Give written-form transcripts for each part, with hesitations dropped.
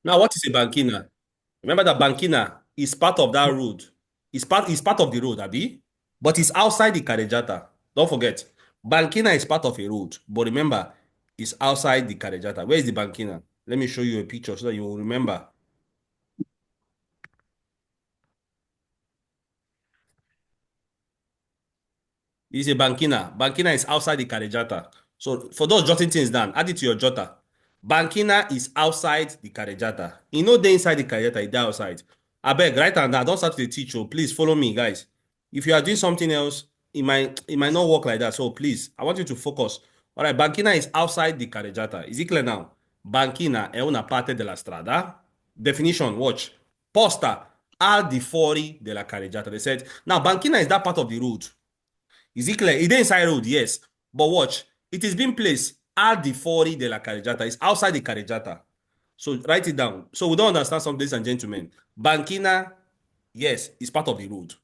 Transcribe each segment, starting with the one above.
Now, what is a Banchina? Remember that Banchina is part of that road. It's part of the road, Abi, but it's outside the Carreggiata. Don't forget, Banchina is part of a road, but remember, it's outside the Carreggiata. Where is the Banchina? Let me show you a picture so that you will remember. It's a Banchina. Banchina is outside the Carreggiata. So for those jotting things down, add it to your jotter. Banchina is outside the Carreggiata. You know they inside the Carreggiata, it's outside. I beg, right and now, don't start to teach you. Please follow me, guys. If you are doing something else, it might not work like that. So please, I want you to focus. All right, Banchina is outside the Carreggiata. Is it clear now? Banchina è una parte della strada. Definition, watch. Posta al di fuori della Carreggiata. They said, now Banchina is that part of the road. Is it clear? It is inside road, yes. But watch, it is being placed at the fuori della carreggiata. It's outside the carreggiata. So write it down. So we don't understand some, ladies and gentlemen. Banchina, yes, is part of the road.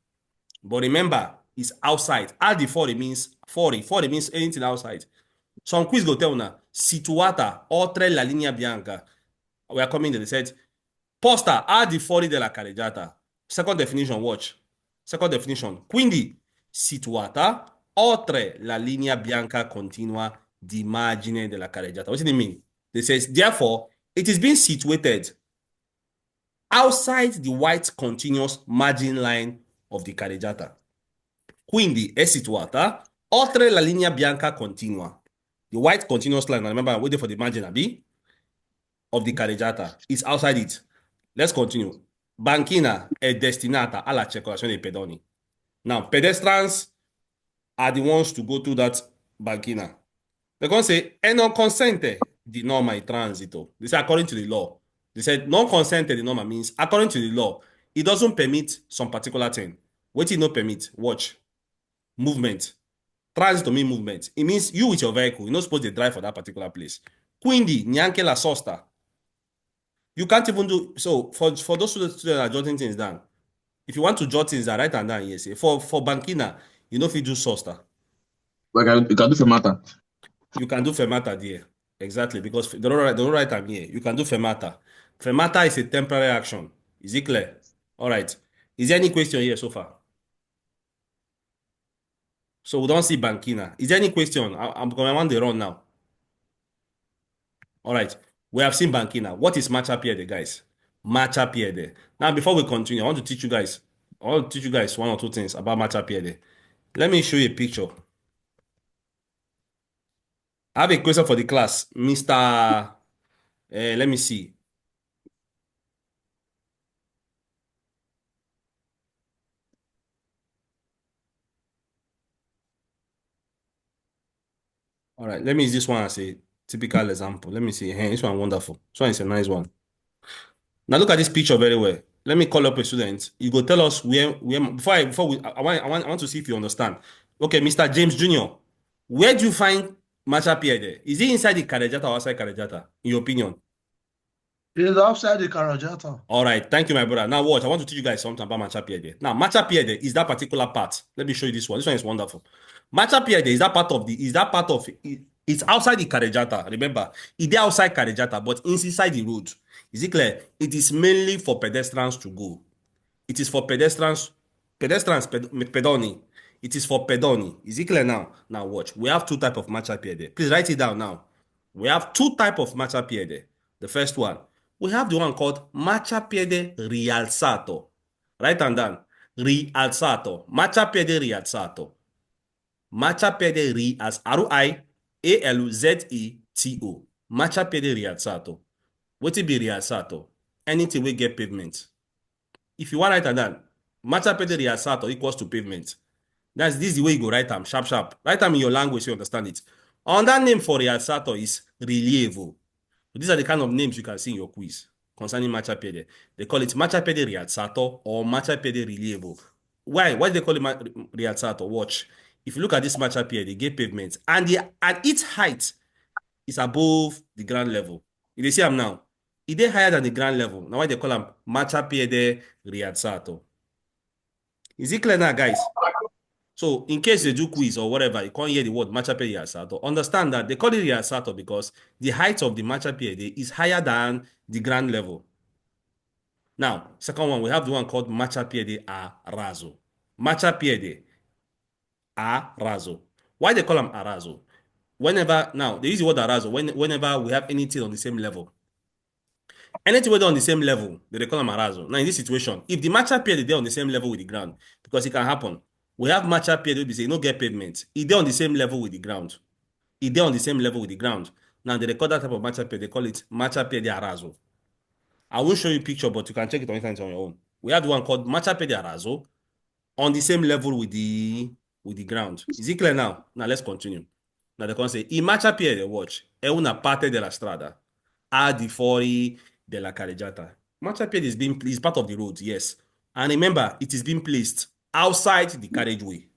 But remember, it's outside. At the fuori means fuori. Fuori means anything outside. Some quiz go tell now, situata oltre la linea bianca. We are coming there. They said, posta al di fuori della carreggiata. Second definition, watch. Second definition. Quindi, situata oltre la linea bianca continua di margine della carreggiata. What do they mean? They says, therefore, it is being situated outside the white continuous margin line of the carreggiata. Quindi è situata oltre la linea bianca continua. The white continuous line, remember, I'm waiting for the margin, Abi, of the carreggiata. It's outside it. Let's continue. Banchina è destinata alla circolazione dei pedoni. Now, pedestrians are the ones to go through that banchina. They're going to say, e non consente di norma il transito. They say, according to the law. They said, non consente di norma means, according to the law, it doesn't permit some particular thing. What it not permit? Watch. Movement. Transito mean movement. It means you with your vehicle, you're not supposed to drive for that particular place. Quindi, neanche la sosta. You can't even do, so for those students that are jotting things down, if you want to jot things down, write them down, yes. For Banchina, you know if you do sosta. You can do fermata. You can do fermata there. Exactly, because they don't write them here. You can do fermata. Fermata is a temporary action. Is it clear? All right. Is there any question here so far? So we don't see Banchina. Is there any question? I'm going on the run now. All right. We have seen Banchina. What is Marciapiede, guys? Marciapiede. Now, before we continue, I want to teach you guys. I want to teach you guys one or two things about Marciapiede. Let me show you a picture. I have a question for the class, Mr. Let me see. All right, let me use this one as a typical example. Let me see. Hey, this one wonderful. This one is a nice one. Now look at this picture very well. Let me call up a student. You go tell us where before we I want to see if you understand. Okay, Mr. James Jr. Where do you find Marciapiede? Is he inside the Carreggiata or outside Carreggiata, in your opinion? It is outside the Carajata. All right, thank you, my brother. Now watch. I want to teach you guys something about Marciapiede. Now, Marciapiede is that particular part. Let me show you this one. This one is wonderful. Marciapiede it's outside the Carreggiata. Remember, it's outside Carreggiata, but inside the road. Is it clear? It is mainly for pedestrians to go. It is for pedoni. It is for pedoni. Is it clear now? Now watch. We have two type of marciapiede. Please write it down now. We have two type of marciapiede. The first one, we have the one called marciapiede rialzato. Write them down. Rialzato. Marciapiede rialzato. Marciapiede Rialzato. Marciapiede rialzato. Wetin be rialzato? Anything we get pavement. If you want write am down, marciapiede rialzato equals to pavement. This is the way you go write am, sharp, sharp. Write am in your language so you understand it. Another name for rialzato is rilievo. These are the kind of names you can see in your quiz concerning marciapiede. They call it marciapiede rialzato or marciapiede rilievo. Why? Why do they call it rialzato? Watch. If you look at this marciapiede, they get pavement, and its height is above the ground level. You dey see am now. E dey higher than the ground level. Now why they call am marciapiede rialzato. Is it clear now, guys? So in case they do quiz or whatever, you can't hear the word marciapiede rialzato, understand that they call it rialzato because the height of the marciapiede is higher than the ground level. Now, second one, we have the one called Marciapiede a raso. Marciapiede a raso. Why they call them arazo? Whenever, now, they use the word arazo whenever we have anything on the same level. Anything we're on the same level, they call them arazo. Now, in this situation, if the Marciapiede they're on the same level with the ground, because it can happen, we have Marciapiede we say no get pavement. If they're on the same level with the ground, if they're on the same level with the ground, now they record that type of Marciapiede, they call it Marciapiede arazo. I won't show you a picture, but you can check it on internet on your own. We have the one called Marciapiede arazo on the same level with the ground. Is it clear now? Now let's continue. Now they can say, in Marciapiede, watch, è una parte della strada, al di fuori della carreggiata. Marciapiede is part of the road, yes. And remember, it is being placed outside the carriageway.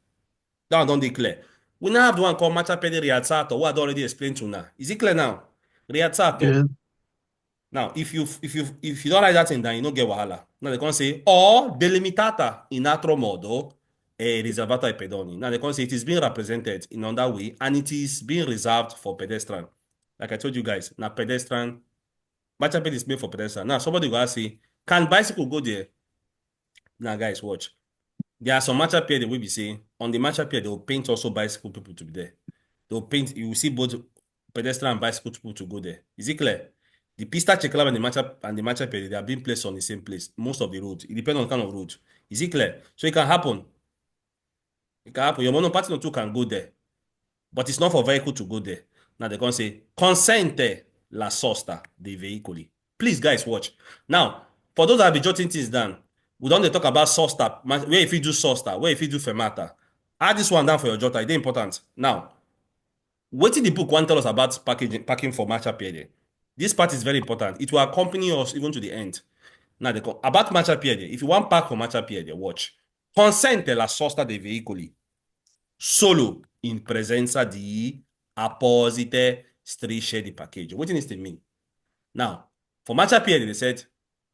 That one don't declare. We now have the one called Marciapiede rialzato, what I already explained to now. Is it clear now? Rialzato. Yes. Now, if you don't write that in down, you don't get wahala. Now they can say, or delimitata in altro modo è riservata ai pedoni. Now they can say it is being represented in another way and it is being reserved for pedestrian. Like I told you guys, now pedestrian, Marciapiede is made for pedestrian. Now somebody will ask, say, can bicycle go there? Now guys, watch. There are some Marciapiede that will be saying, on the Marciapiede, they will paint also bicycle people to be there. They will paint, you will see both pedestrian and bicycle people to go there. Is it clear? The pista Cheklab and the Marciapiede, they are being placed on the same place, most of the road. It depends on the kind of road. Is it clear? So it can happen. It can happen. Your monopattino too can go there. But it's not for vehicle to go there. Now they're going to say, consente la sosta dei veicoli. Please, guys, watch. Now, for those that have been jotting things down, we don't talk about sosta, where if you do sosta, where if you do fermata. Add this one down for your jotter. It's important. Now, what did the book want to tell us about parking for Marciapiede? This part is very important. It will accompany us even to the end. Now, about Marciapiede, if you want park for Marciapiede, watch. Consente la sosta dei veicoli solo in presenza di apposite strisce di parcheggio. What does it mean? Now, for Marciapiede, they said,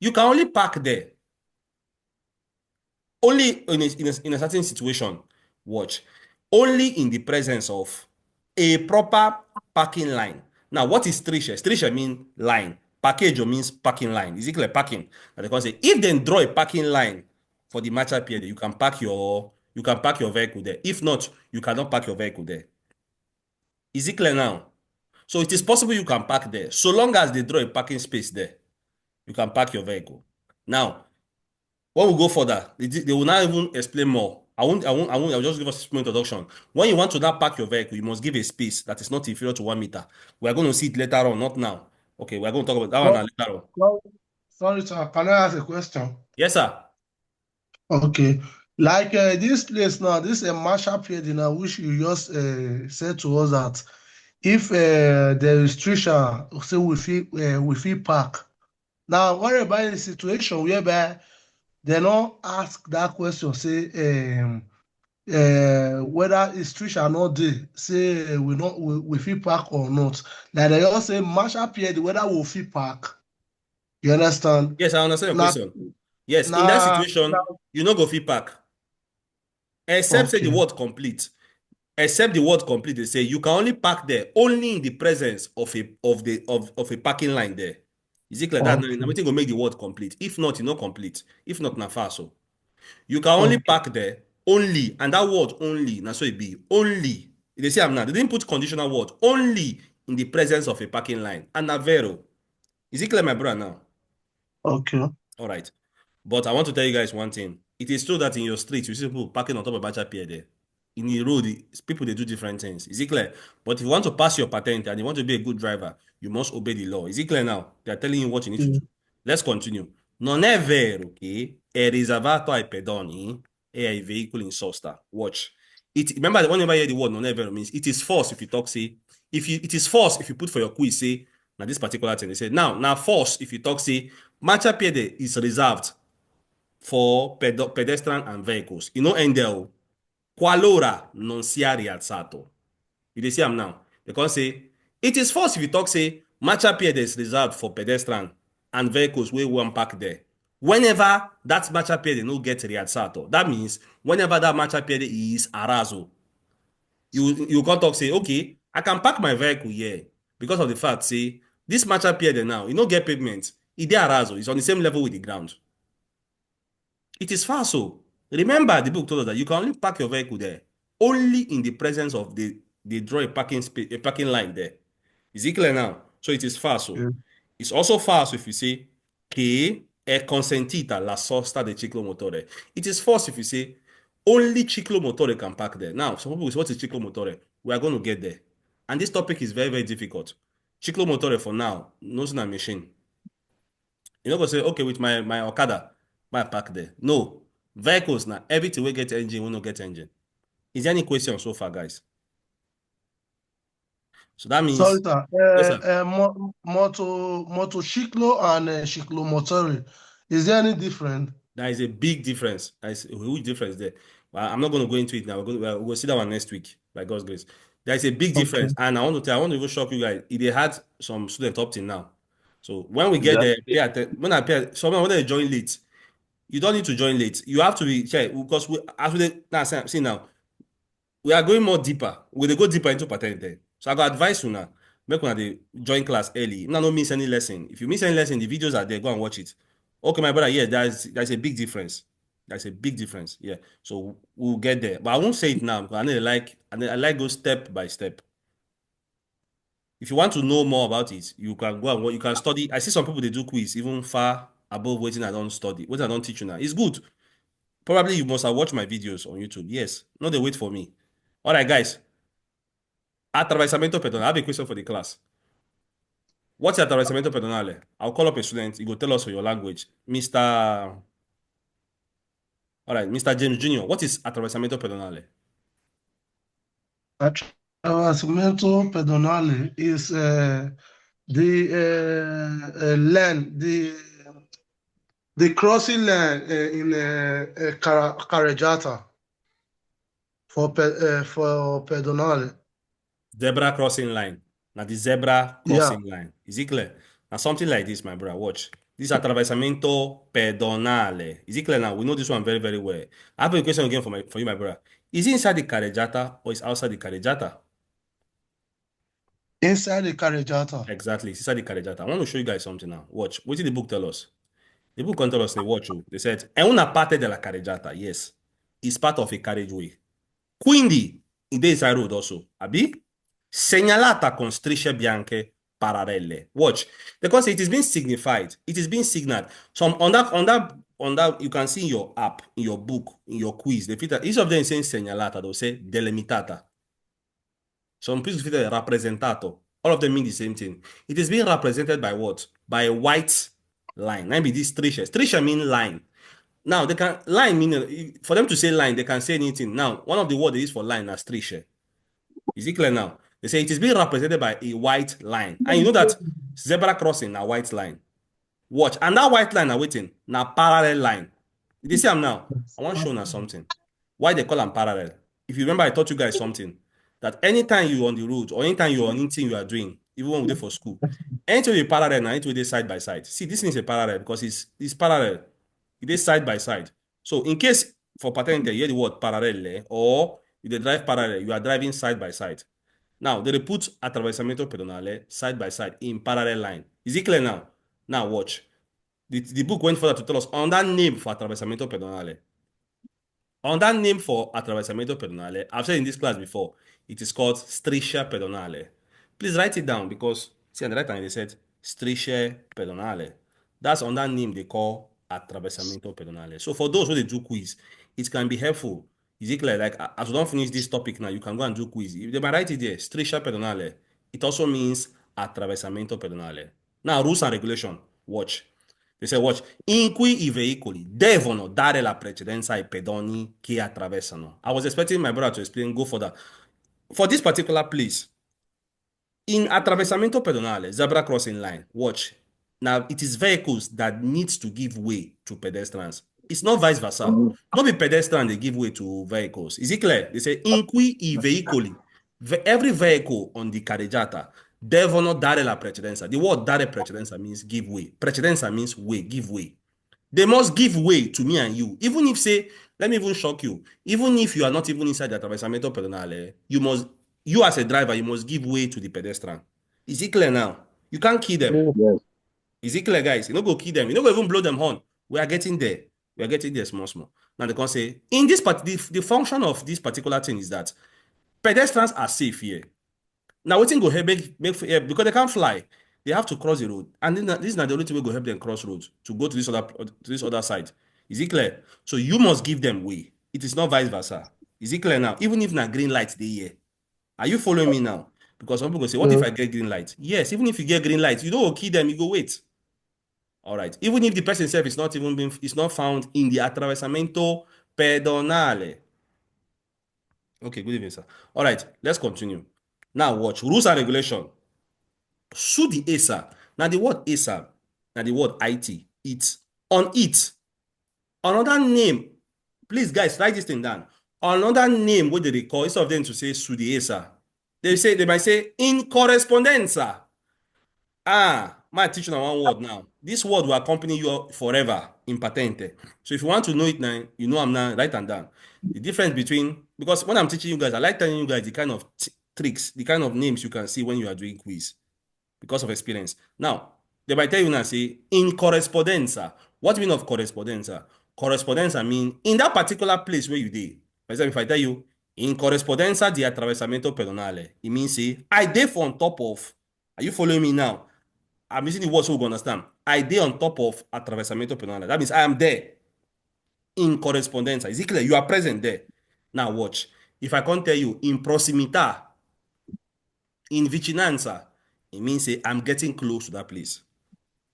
you can only park there. Only in a certain situation, watch. Only in the presence of a proper parking line. Now, what is strisce? Strisce means line. Parcheggio means parking line. Is it clear? Parking. And they can say, if they draw a parking line for the Marciapiede, you can park your vehicle there. If not, you cannot park your vehicle there. Is it clear now? So it is possible you can park there. So long as they draw a parking space there, you can park your vehicle. Now, when we go further, they will not even explain more. I'll just give us a small introduction. When you want to now park your vehicle, you must give a space that is not inferior to 1 meter. We are going to see it later on, not now. Okay, we are going to talk about that one later on. Sorry, sir. Can I ask a question? Yes, sir. Okay. Like this place now, this is a Marciapiede now, which you just said to us that if the restriction, say we feel park. Now, what about the situation whereby they don't ask that question, say whether restriction or not there, say we feel park or not. Like they all say Marciapiede, whether we feel park. You understand? Yes, I understand your question. Yes, in that situation, you no go fit park. Except say the word complete. Except the word complete, they say you can only park there only in the presence of a parking line there. Is it clear? That everything will make the word complete. If not, it's not complete. If not, na far so. You can only park there only, and that word only, na so it be. Only. They say I'm not. They didn't put conditional word. Only in the presence of a parking line. And na vero. Is it clear, my brother, now? Okay. All right. But I want to tell you guys one thing. It is true that in your street, you see people parking on top of Banchina. In the road, people, they do different things. Is it clear? But if you want to pass your patente and you want to be a good driver, you must obey the law. Is it clear now? They are telling you what you need to do. Let's continue. Non è vero che è riservato ai pedoni e ai veicoli in sosta. Watch. Remember, whenever you hear the word non è vero means it is false if you talk, say, it is false if you put for your quiz, say, now this particular thing. They say, now false if you talk, say, Marciapiede is reserved for pedestrian and vehicles. You know, Endel, qualora non sia rialzato. You see them now. They can say, it is false if you talk, say, Marciapiede is reserved for pedestrian and vehicles where one park there. Whenever that Marciapiede no get rialzato, that means whenever that Marciapiede is arazo, you can talk, say, okay, I can park my vehicle here because of the fact, say, this Marciapiede now, you don't get pavement. It is arazo, it's on the same level with the ground. It is far so. Remember, the book told us that you can only park your vehicle there only in the presence of they draw a parking space, a parking line there. Is it clear now? So it is far so. Yeah. It's also far so if you say che è consentita la sosta del ciclomotore. It is false if you say only ciclomotore can park there. Now, some people will say, what is ciclomotore? We are going to get there. And this topic is very, very difficult. Ciclomotore for now, no a machine. You're not gonna say, okay, with my Okada, my park there. No. Vehicles now, everything will get engine, will not get engine. Is there any question so far, guys? So that Sorry, means, sir. yes, sir. Motociclo and ciclomotor. Is there any different? There is a big difference. There is a huge difference there. Well, I'm not going to go into it now. We'll see that one next week, by God's grace. There is a big Okay. difference. And I want to even shock you guys. They had some student opting now. So when we get there, Exactly. pay attention. Someone when they join late, you don't need to join late. You have to be check because see now, we are going more deeper. We dey go deeper into patente. So I go advise you now, make una dey join class early. Una no miss any lesson. If you miss any lesson, the videos are there. Go and watch it. Okay, my brother. Yeah, there's a big difference. There's a big difference. Yeah. So we'll get there. But I won't say it now because I like go step by step. If you want to know more about it, you can go and you can study. I see some people they do quiz even far above waiting I don't study, what I don't teach you now. It's good. Probably you must have watched my videos on YouTube. Yes. No, they wait for me. All right, guys. Attraversamento pedonale. I have a question for the class. What's attraversamento pedonale? I'll call up a student. He will tell us for your language. All right, Mr. James Jr., what is attraversamento pedonale? Attraversamento pedonale is the land, the crossing line in carreggiata for pedonale. Zebra crossing line. Now the zebra Yeah. crossing line. Is it clear? Now something like this, my brother. Watch. This is attraversamento pedonale. Is it clear now? We know this one very, very well. I have a question again for you, my brother. Is it inside the carreggiata or is outside the carreggiata? Inside the carreggiata. Exactly. It's inside the carreggiata. I want to show you guys something now. Watch. What did the book tell us? The book can tell us, watch. They said, è una parte della carreggiata. Yes. It's part of a carriageway. Quindi, in this road also, abi? Segnalata con strisce bianche parallele. Watch. Because it is being signified. It is being signaled. So on that, you can see in your app, in your book, in your quiz, the filter, each of them is saying segnalata, they'll say delimitata. Some people filter rappresentato. All of them mean the same thing. It is being represented by what? By a white line. Maybe this strisce. Strisce mean line. Now, they can line mean for them to say line, they can say anything. Now, one of the words they use for line is strisce. Is it clear now? They say it is being represented by a white line. And you know that zebra crossing a white line. Watch. And that white line are waiting. Now parallel line. You see them now? I want to show you something. Why they call them parallel? If you remember, I taught you guys something. That anytime you're on the road or anytime you're on anything you are doing, even when we did for school, anything you parallel now, anything we did side by side. See, this thing is a parallel because it's parallel. It is side by side. So in case for patente, you hear the word parallel or you dey drive parallel, you are driving side by side. Now, they put attraversamento pedonale side by side in parallel line. Is it clear now? Now, watch. The book went further to tell us on that name for attraversamento pedonale. On that name for attraversamento pedonale, I've said in this class before, it is called striscia pedonale. Please write it down because, see on the right hand, they said striscia pedonale. That's on that name they call attraversamento pedonale. So for those who they do quiz, it can be helpful. Is it clear? Like, as we don't finish this topic now, you can go and do quiz. If they might write it there, striscia pedonale. It also means attraversamento pedonale. Now, rules and regulation. Watch. They say, watch, in cui i veicoli devono dare la precedenza ai pedoni che attraversano. I was expecting my brother to explain, go further. For this particular place, in attraversamento pedonale, zebra crossing line, watch. Now, it is vehicles that needs to give way to pedestrians. It's not vice versa. Not be pedestrian, they give way to vehicles. Is it clear? They say, in cui i veicoli, every vehicle on the carreggiata devono dare la precedenza. The word dare precedenza means give way. Precedenza means way, give way. They must give way to me and you. Even if, say, let me even shock you. Even if you are not even inside the attraversamento pedonale, you as a driver, you must give way to the pedestrian. Is it clear now? You can't kill them. Yes. Is it clear, guys? You don't go kill them. You don't go even blow them horn. We are getting there. We are getting there small, small. Now they can say, in this part, the function of this particular thing is that pedestrians are safe here. Now, waiting go help because they can't fly. They have to cross the road, and then this is not the only thing we go help them cross roads to go to this other side. Is it clear? So you must give them way. It is not vice versa. Is it clear now? Even if na green light they here, are you following me now? Because some people go say, "What if I get green light?" Yes, even if you get green light, you don't kill them. You go wait. All right. Even if the person itself is not even being is not found in the attraversamento pedonale. Okay, good evening, sir. All right, let's continue. Now watch rules and regulation. Sue the ASA. Now the word ASA, now the word IT, it, on it. Another name, please guys, write this thing down. Another name what they call, instead of them to say sue the ASA, they might say in correspondenza. My teaching on one word now. This word will accompany you forever in patente. So if you want to know it now, you know I'm now, write them down. The difference between, because when I'm teaching you guys, I like telling you guys the kind of tricks, the kind of names you can see when you are doing quiz because of experience. Now, they might tell you now, say, in correspondenza. What do you mean of correspondenza? Correspondenza mean in that particular place where you did. For example, if I tell you, in correspondenza di attraversamento pedonale, it means, say, I did for on top of, are you following me now? I'm using the word so we understand. I did on top of attraversamento pedonale. That means I am there. In correspondenza. Is it clear? You are present there. Now watch. If I can't tell you, in proximità, in vicinanza, it means say I'm getting close to that place.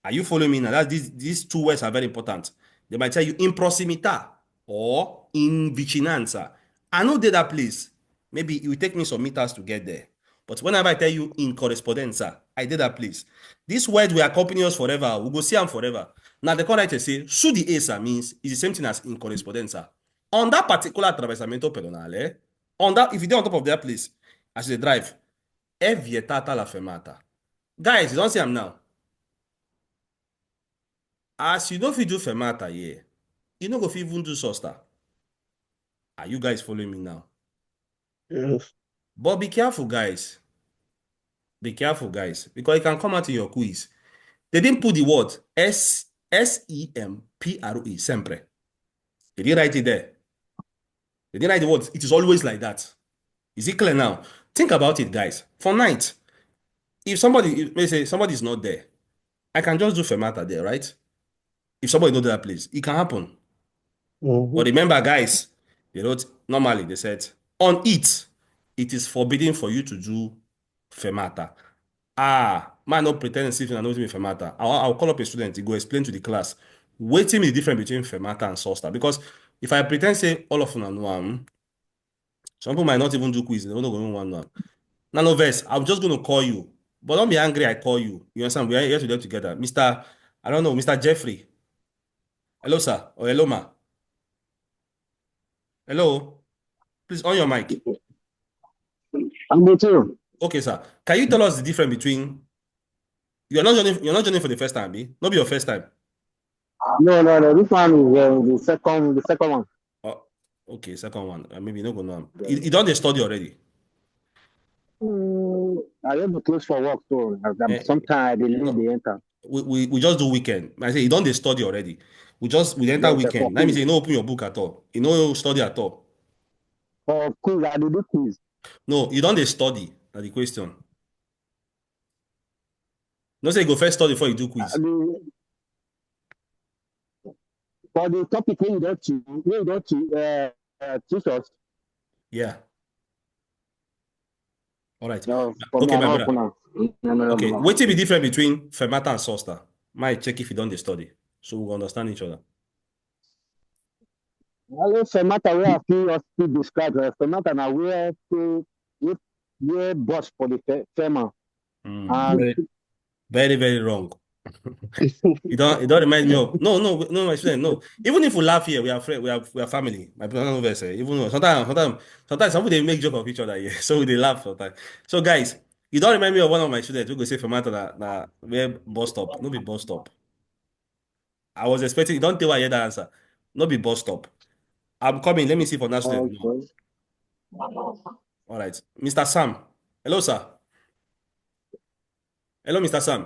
Are you following me now? These two words are very important. They might tell you in proximità or in vicinanza. I know that place. Maybe it will take me some meters to get there. But whenever I tell you in correspondenza, I did that place. This word will accompany us forever. We go see them forever. Now the correct say su di essa means is the same thing as in correspondenza. On that particular attraversamento pedonale, on that if you dey on top of that place, as you drive, è vietata la fermata. Guys, you don't see am now. As you no fit do fermata here, you no go fit even do sosta. Are you guys following me now? Yes. But be careful, guys. Be careful, guys, because it can come out in your quiz. They didn't put the word SEMPRE, sempre. They didn't write it there. They didn't write the word. It is always like that. Is it clear now? Think about it, guys. For night, if somebody may say somebody is not there, I can just do fermata there, right? If somebody know that place, it can happen. But remember, guys, they wrote normally they said on it is forbidden for you to do fermata. Man, not pretend as if I know what fermata. I'll call up a student to go explain to the class. Waiting is the difference between fermata and sosta. Because if I pretend say all of them know some people might not even do quiz. They don't know one now. None of us. I'm just going to call you, but don't be angry. I call you. You understand? We are here to do together, Mr. I don't know, Mr. Jeffrey. Hello, sir. Or hello, ma. Hello. Please on your mic. I'm with you. Okay, sir. Can you tell us the difference between you're not joining for the first time, be? Not be your first time. No. This one is the second one. Oh, okay, second one. Maybe you don't go know. You don't they study already. I have to close for work, so Eh, sometimes they leave no, the enter. we just do weekend. I say you don't they study already. We enter Yes, weekend. That means you don't open your book at all. You don't study at all. for quiz, I do quiz. No, you don't they study. That's the question. No say you go first study before you do quiz. For the topic we got to teach us. Yeah. All right. No, for Okay, me, I my don't brother. open Okay, what will be different between fermata and sosta? Might check if you don't they study, so we understand each other. Well, fermata where I feel described. Fermata now where boss for the ferment. Very, very wrong. It don't remind me of no, my student, no. Even if we laugh here, we are friends, we are family. My brother over say, even though sometimes some people they make joke of each other here, so they laugh sometimes. So guys, you don't remind me of one of my students who go say fermata that where bus stop, no be bus stop. I was expecting, don't tell why I hear that answer. No be bus stop. I'm coming. Let me see for that student. No. Okay. All right. Mr. Sam. Hello, sir. Hello, Mr. Sam.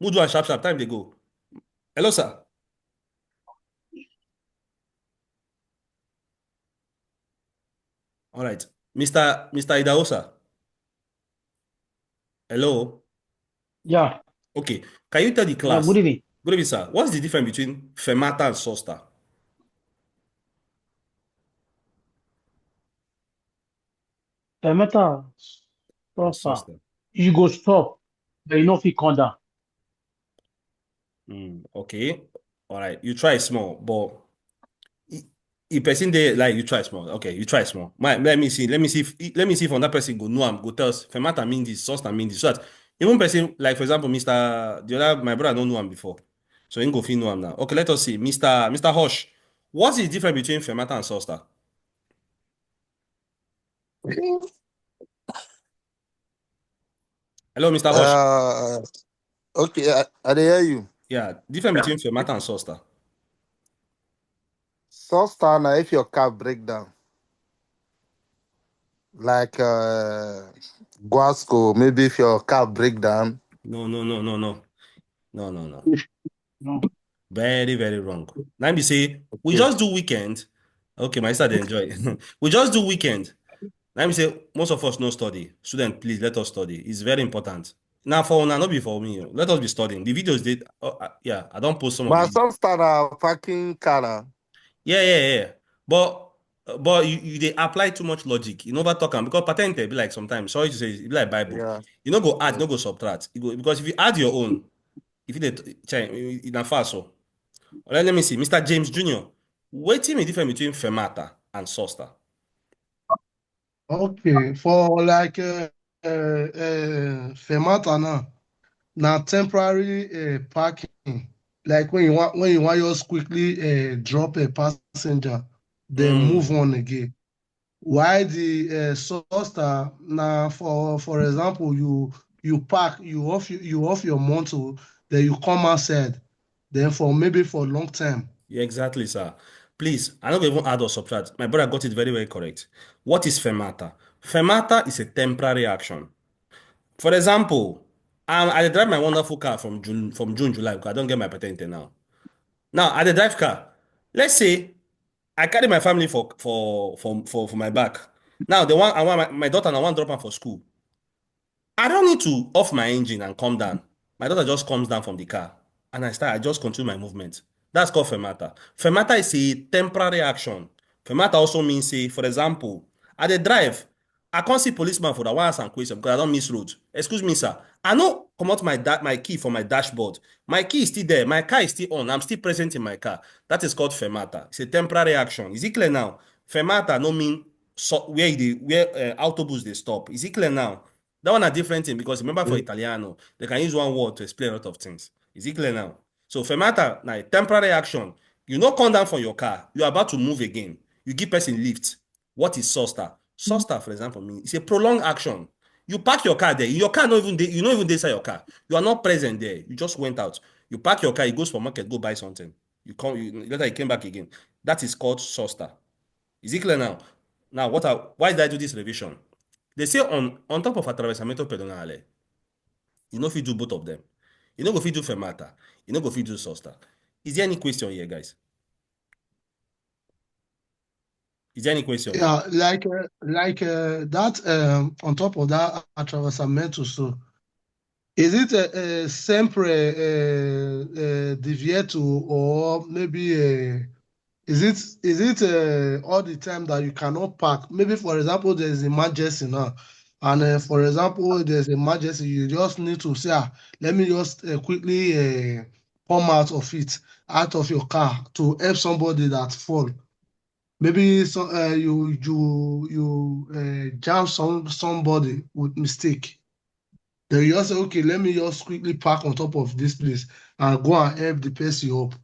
Mudu and sharp, time they go. Hello, sir. All right. Mr. Idaosa. Hello. Yeah, Okay. Can you tell the yeah, good class? evening. Good evening, sir. What's the difference between fermata and soster? Matter And suffer. soster. You go stop, but you no fit come down. Okay. All right. You try small, but i- if person dey like you try small. Okay, you try small. Let me see. Let me see if another person go know am. Go tell us fermata mean this, soster mean this. So that even person like for example, Mr. The other my brother don't know am before, so he go fit know am now. Okay, let us see. Mr. Hush, what's the difference between fermata and soster? Hello, Mr. Hush. Uh, okay, I dey hear you. Yeah, difference between fermata and soster. Soft start na if your car break down, like Guasco, maybe if your car break down. No, no, no, no, no, no, no, no. No. Very, very wrong. Let me say, we Okay. just do weekend. Okay, my sister, they enjoy. We just do weekend. Let me say, most of us no study. Student, please let us study. It's very important. Now, for now, not be for me. Let us be studying. The videos did. Yeah, I don't post some of the But videos. soft start na parking car na. Yeah, yeah, yeah. But you they apply too much logic. You never talk am because patente be like sometimes. Sorry to say, it be like Bible. Yeah. You no go add, you no go Yes. subtract. You go because if you add your own, if you dey in a fast so. Let me see. Mr. James Jr. Wetin be difference between fermata and soster? Okay, for like fermata now, na temporary parking. Like when you want just quickly drop a passenger, then move Mm, on again. Why the source now for example you park you off your motor, then you come outside, then for maybe for long time. yeah, exactly, sir. Please, I don't go even add or subtract. My brother got it very, very correct. What is fermata? Fermata is a temporary action. For example, I dey drive my wonderful car from June, July, because I don't get my patente now. Now, I dey drive car. Let's say I carry my family for my back. Now, I want my daughter, and I want drop her for school. I don't need to off my engine and come down. My daughter just comes down from the car and I just continue my movement. That's called fermata. Fermata is a temporary action. Fermata also means, say, for example, I dey drive, I can't see policeman for the one and question because I don't miss road. Excuse me, sir. I no come out my key from my dashboard. My key is still there. My car is still on. I'm still present in my car. That is called fermata. It's a temporary action. Is it clear now? Fermata no mean where autobus they stop. Is it clear now? That one a different thing because remember for Italiano, they can use one word to explain a lot of things. Is it clear now? So fermata, now temporary action. You not come down from your car, you are about to move again. You give person lift. What is soster? Soster, for example, means it's a prolonged action. You park your car there. Your car not even you not even inside your car. You are not present there. You just went out. You park your car, you go supermarket, go buy something. Later you came back again. That is called soster. Is it clear now? Now, why did I do this revision? They say on top of attraversamento pedonale, you know if you do both of them. You know if you do fermata, you know if you do sosta. Is there any question here, guys? Is there any question here? Yeah, like that on top of that attraversamento, so is it sempre divieto, or maybe is it all the time that you cannot park? Maybe for example there's emergency now, and for example there's emergency, you just need to say, let me just quickly come out of your car to help somebody that fall. Maybe you jam somebody with mistake. Then you just say, okay, let me just quickly park on top of this place and go and help the person up.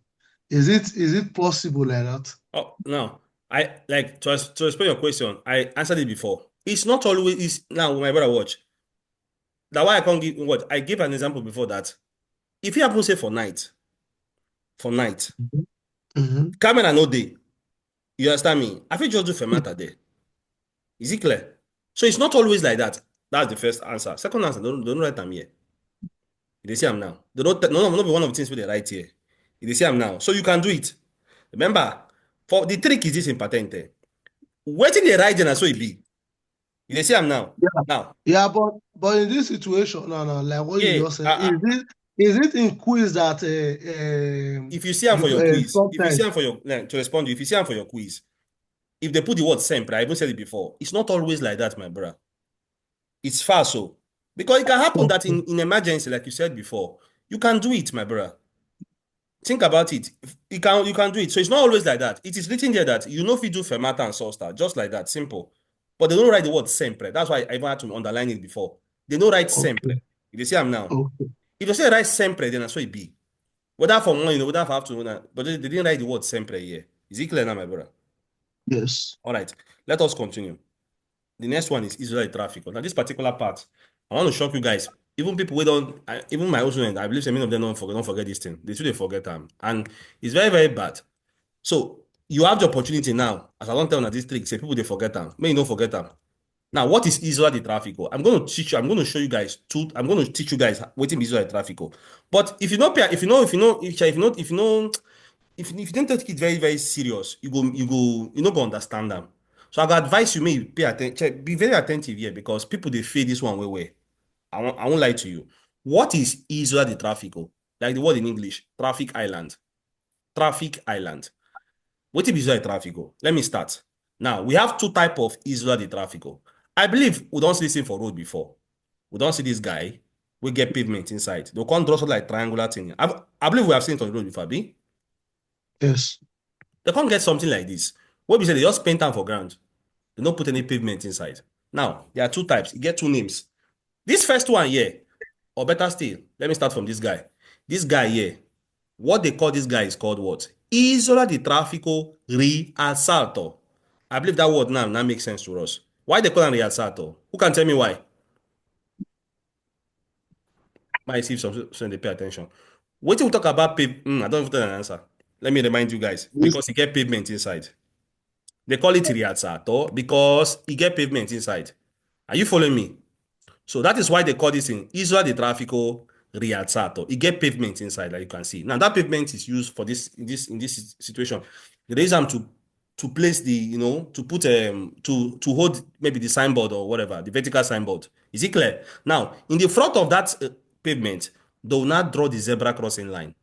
Is it possible like that? Oh, now I like to explain your question. I answered it before. It's not always is now my brother watch. That's why I can't give what I gave an example before that. If you happen to say for night, Mm-hmm. camera no day. You understand me? I feel just do fermata there. Is it clear? So it's not always like that. That's the first answer. Second answer, don't write them here. They see I'm now. They don't no be one of the things where they write here. They see I'm now. So you can do it. Remember, for the trick is this in patente. Wetin dey write there na so e be. You dey see am now. Yeah. Now, Yeah, but in this situation, no, like what you yeah, just said, is it in quiz that if you see am for your the quiz, if you see am subtext? for your to respond to, if you see am for your quiz, if they put the word sempre, I even said it before, it's not always like that, my brother. It's far so. Because it can happen that Okay. in emergency, like you said before, you can do it, my brother. Think about it. You can do it. So it's not always like that. It is written there that you know if you do fermata and sosta, just like that, simple. But they don't write the word sempre. That's why I even had to underline it before. They don't write sempre. Okay. You see am now. Okay. If they say write sempre, then that's what it be. Whether for one, whether for afternoon, but they didn't write the word sempre here. Is it clear now, my brother? Yes. All right. Let us continue. The next one is Israel traffic. Now, this particular part, I want to shock you guys. Even people we don't, even my own students, I believe many of them don't forget this thing. They too forget them, and it's very very bad. So you have the opportunity now, as I don't tell you this trick, say people they forget them, may you don't forget them. Now, what is Israel the traffic? I'm going to teach you. I'm going to show you guys two. I'm going to teach you guys what is Israel the traffic. But if you know, if you don't take it very very serious, you not go understand them. So I go advise you, may pay attention, be very attentive here because people they feel this one way. I won't lie to you. What is Israel the traffic? Like the word in English, traffic island. Traffic island. What is Israel the traffic? Let me start. Now we have two type of Israel the traffic. I believe we don't see this thing for road before. We don't see this guy. We get pavement inside. They can't draw something like triangular thing. I believe we have seen it on the road before, be? Yes. They can't get something like this. What we say, they just paint them for ground. They don't put any pavement inside. Now, there are two types. You get two names. This first one here, or better still, let me start from this guy. This guy here, what they call this guy is called what? Isola di traffico rialzato. I believe that word now makes sense to us. Why they call him rialzato? Who can tell me why? Might see if some they pay attention. What we talk about I don't even tell an answer. Let me remind you guys, This, because you get pavement inside. They call it rialzato because you get pavement inside. Are you following me? So that is why they call this in Isola di traffico rialzato. It get pavement inside, like you can see. Now that pavement is used for this in this situation. They use them to place the to put to hold maybe the signboard or whatever, the vertical signboard. Is it clear? Now in the front of that pavement, they will not draw the zebra crossing line.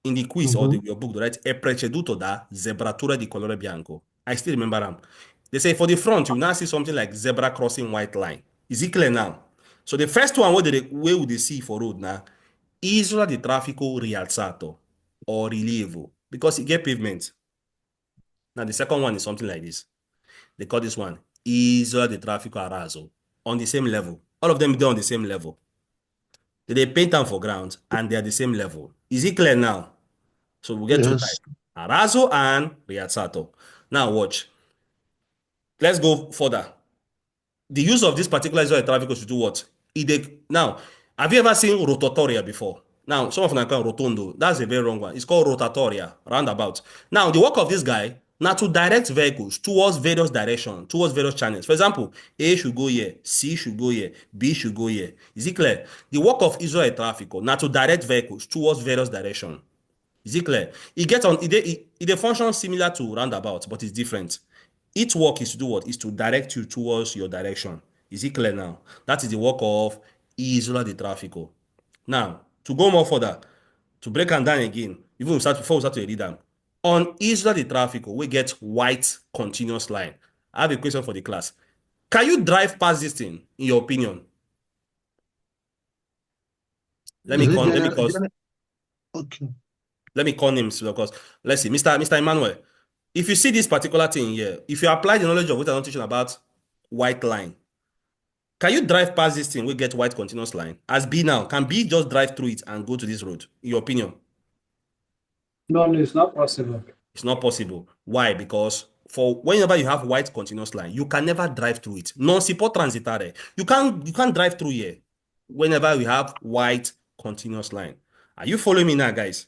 In the quiz or your book, they write è preceduto da zebratura di colore bianco. I still remember them. They say for the front, you now see something like zebra crossing white line. Is it clear now? So the first one, where would they see for road now? Isola di traffico rialzato or rilievo because it get pavement. Now the second one is something like this. They call this one Isola di traffico a raso on the same level. All of them are on the same level. They paint them for ground and they are the same level. Is it clear now? So we get two yes. types, Arazo and Riazzato. Now watch. Let's go further. The use of this particular Israel traffic is to do what? Now, have you ever seen rotatoria before? Now, some of them call rotondo. That's a very wrong one. It's called rotatoria, roundabout. Now, the work of this guy, now to direct vehicles towards various directions, towards various channels. For example, A should go here, C should go here, B should go here. Is it clear? The work of Israel traffic, now to direct vehicles towards various directions. Is it clear? It function similar to roundabout, but it's different. Its work is to do what? Is to direct you towards your direction. Is it clear now? That is the work of Isola di Traffico. Now, to go more further, to break them down again, before we start to read them. On Isola di Traffico, we get white continuous line. I have a question for the class. Can you drive past this thing, in your opinion? Let me Is it call, let me call, okay. let me call names because let's see, Mr. Emmanuel. If you see this particular thing here, if you apply the knowledge of what I'm teaching about white line, can you drive past this thing? We get white continuous line as B now. Can B just drive through it and go to this road? In your opinion, No, it's not possible. it's not possible. Why? Because for whenever you have white continuous line, you can never drive through it. Non si può transitare. You can't drive through here. Whenever we have white continuous line, are you following me now, guys?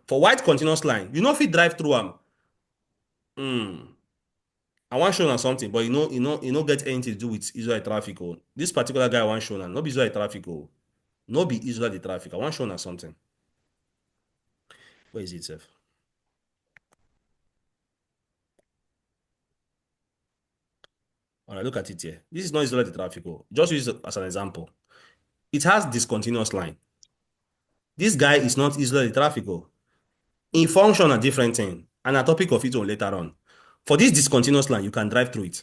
For white continuous line, you know if you drive through them. I want show on something, but you know get anything to do with Israel traffic. Oh. This particular guy I want show on, no be Israel traffic. Oh. No be Israel the traffic. I want show on something. Where is it, Seth? All right, look at it here. This is not isolated traffic. Just use it as an example. It has discontinuous line. This guy is not isolated traffic. In function, a different thing, and a topic of it on later on. For this discontinuous line, you can drive through it.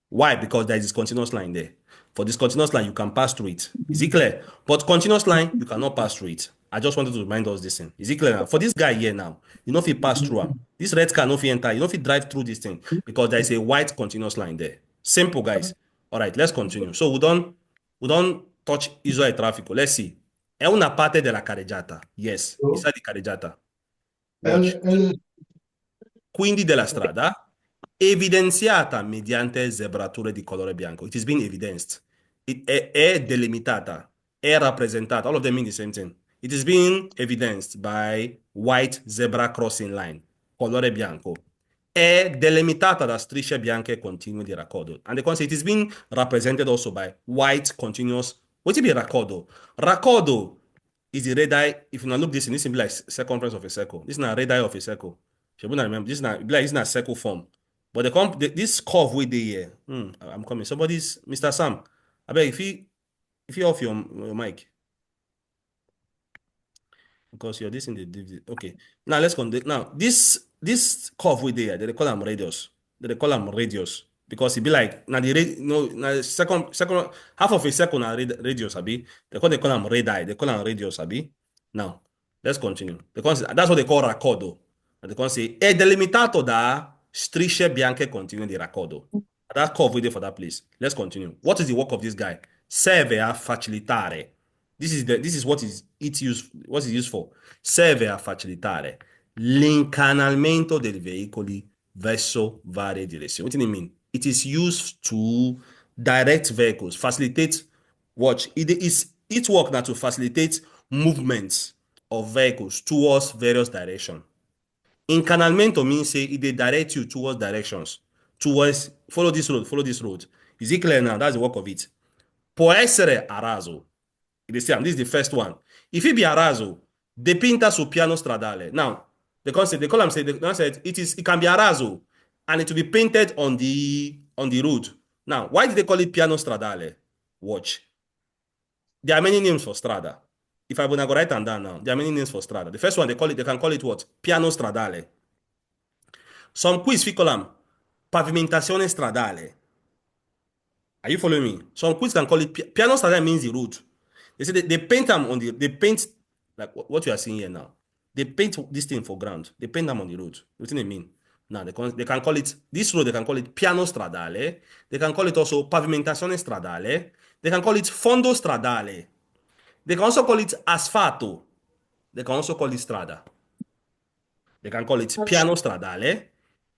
Why? Because there is discontinuous line there. For discontinuous line, you can pass through it. Is it clear? But continuous line, you cannot pass through it. I just wanted to remind us this thing. Is it clear now? For this guy here now, you know if he pass through him. This red car, no if he enter, you know if he drive through this thing because there is a white continuous line there. Simple, guys. All right, let's continue. So we don't touch Israel traffic. Let's see. È una parte della carreggiata. Yes, inside the carreggiata. Watch. Quindi della strada evidenziata mediante zebrature di colore bianco. It is being evidenced. È delimitata, è rappresentata. All of them mean the same thing. It is being evidenced by white zebra crossing line, colore bianco. È delimitata da strisce bianche continue di raccordo. And they can say it is being represented also by white continuous. What be raccordo? Raccordo is the radii. If you now look this in, this will be like circumference of a circle. This is not radii of a circle. You not remember this is not like it's not circle form. But this curve with the here. I'm coming. Somebody's Mr. Sam. I beg if you off your mic. Because you're this in the okay. Now let's continue. Now this curve with there, they call them radius. They call them radius because it be like now the second half of a second radius abi. They call them radii. They call them radius abi. Now let's continue. That's what they call raccordo. And they can say è delimitato da strisce bianche continue di raccordo. That curve with there for that place. Let's continue. What is the work of this guy? Serve a facilitare. This is what is used for. Serve a facilitare l'incanalmento dei veicoli verso varie direzioni. What do you mean? It is used to direct vehicles, facilitate. Watch. It work now to facilitate movements of vehicles towards various directions. Incanalmento means say it they direct you towards directions, towards follow this road. Is it clear now? That's the work of it. Può essere a raso. This is the first one. If it be a raso, depinta su piano stradale. Now, they call them say it can be a raso and it will be painted on the road. Now, why did they call it piano stradale? Watch. There are many names for strada. If I wanna go write them down now, there are many names for strada. The first one they can call it what? Piano stradale. Some quiz call them pavimentazione stradale. Are you following me? Some quiz can call it piano stradale means the road. They say they paint them on they paint like what you are seeing here now. They paint this thing for ground. They paint them on the road. What do they mean? Now they can call it this road. They can call it piano stradale. They can call it also pavimentazione stradale. They can call it fondo stradale. They can also call it asfalto. They can also call it strada. They can call it piano stradale.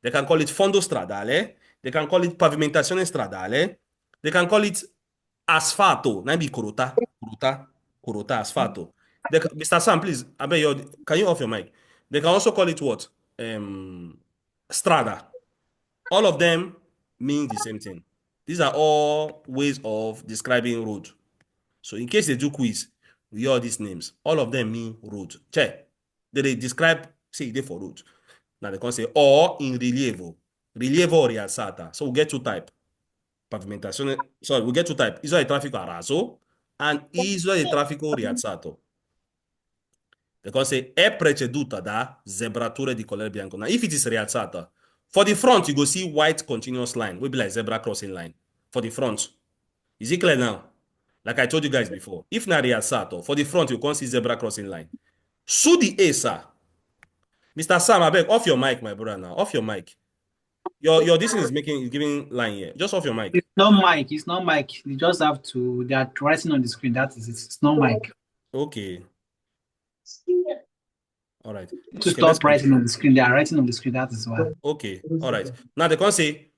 They can call it fondo stradale. They can call it pavimentazione stradale. They can call it asfalto. Maybe corota asfalto. Mr. Sam, please, can you off your mic? They can also call it what? Strada. All of them mean the same thing. These are all ways of describing road. So in case they do quiz, we all these names. All of them mean road. Check. They describe, say they for road. Now they can say or in rilievo. Rilievo rialzata. So we get two type. Pavimentazione. Sorry, we get two type. Isola di traffico a raso and isola di traffico rialzato. They can say è preceduta da zebrature di colore bianco. Now if it is rialzata, for the front you go see white continuous line. Will be like zebra crossing line. For the front. Is it clear now? Like I told you guys before, if not rialzato, for the front, you can't see zebra crossing line. Su di essa. Mr. Sam, I beg, off your mic, my brother now. Off your mic. Your this is giving line here. Just off your mic. It's not mic. It's not mic. You just have to. They are writing on the screen. That is it. It's not mic. Okay. All right. To stop writing on the screen. They are writing on the screen. That is why. Okay. All right. Now they can say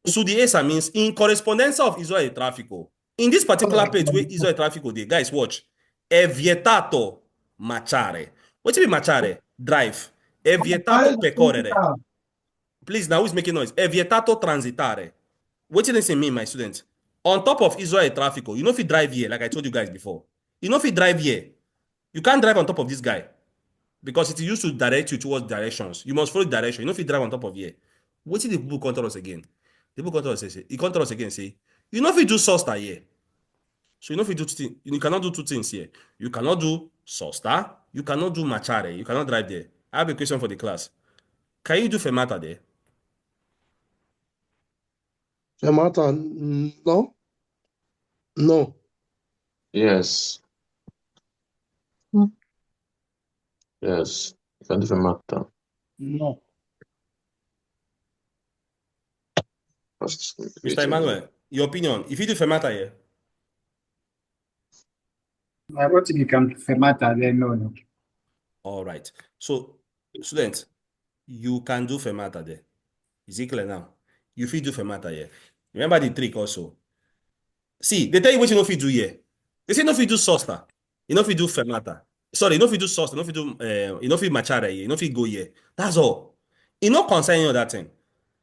su di essa means in corrispondenza of Israel traffico. In this particular page where Israel traffic dey, guys, watch. È vietato marciare. What do you mean marciare? Drive. È vietato percorrere. Please, now who's making noise? È vietato transitare. What does it mean, my students? On top of Israel traffic, you know if you drive here, like I told you guys before. You know if you drive here, you can't drive on top of this guy because it is used to direct you towards directions. You must follow direction. You know if you drive on top of here. What did the people control us again? The book come tell us say, he come tell us again say, you no fit do sosta here. So you know if you do two things, you cannot do two things here. You cannot do sosta, you cannot do machare, you cannot drive there. I have a question for the class. Can you do fermata there? Fermata, no? No. Yes. Yes. You can do fermata. No. Mr. Emmanuel, your opinion, if you do fermata here? I don't think you can fermata there. No. All right. So, students, you can do fermata there. Is it clear now? You fit do fermata here. Remember the trick also. See, they tell you what you know if you do here. They say no fit do sosta. You know if you do fermata. Sorry, you know if you do sosta, you know if you do you know if you machara here, you know if you go here. That's all. You no concern any other thing.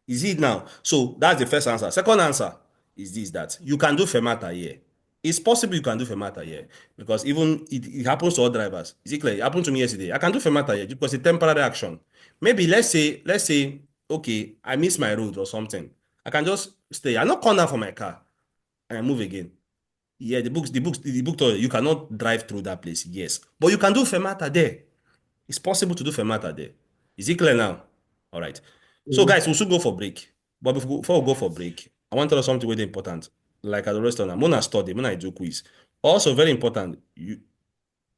Is it now? So that's the first answer. Second answer is this, that you can do fermata here. It's possible you can do fermata here because even it happens to all drivers. Is it clear? It happened to me yesterday. I can do fermata here because it's a temporary action. Maybe let's say, okay, I miss my road or something. I can just stay. I not come down for my car and I move again. Yeah, the book told you cannot drive through that place. Yes, but you can do fermata there. It's possible to do fermata there. Is it clear now? All right. So, guys, we'll soon go for break. But before we go for break, I want to tell you something very important. Like at the restaurant, I'm gonna study, when I do quiz. Also, very important,